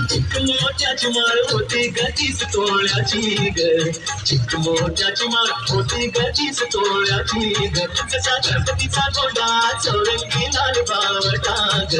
चिकमोट्याची माळ होती गतीस तोळ्याची ग चिकमोट्याची माळ होती गतीस तोळ्याची ग कसा गणपतीचा गोंडा चौरंगी लाल बावटा ग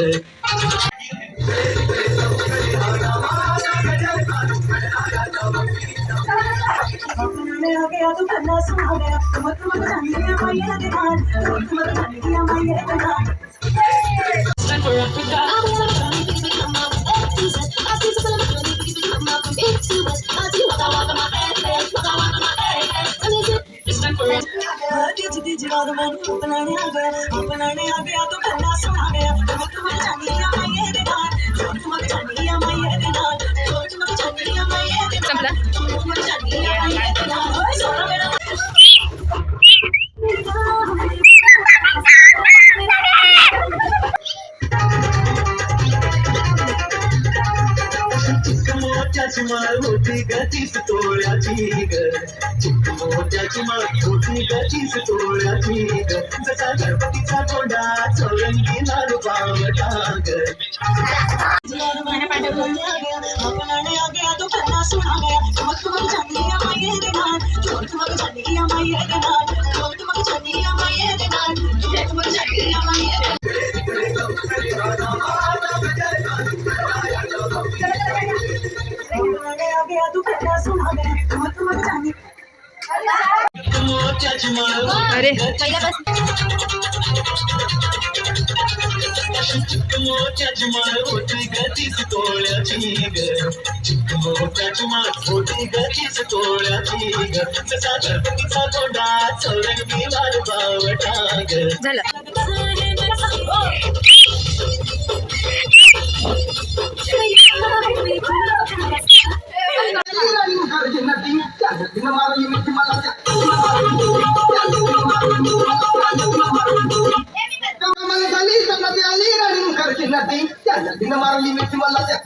चिकमोट्याची माळ होती गतीस तोळ्याची ग चिकमोट्याची माळ होती गतीस तोळ्याची ग जसा गणपतीचा गोंडा चौरंगी लाल बावटा ग अरे चिकमोट्याची माळ होती गतीस तोळ्याची ग चिकमोट्याची माळ होती गतीस तोळ्याची ग जसा गणपतीचा गोंडा चौरंगी लाल बावटा ग झालं नदी त्या नदीनं मारली मिठी मला त्या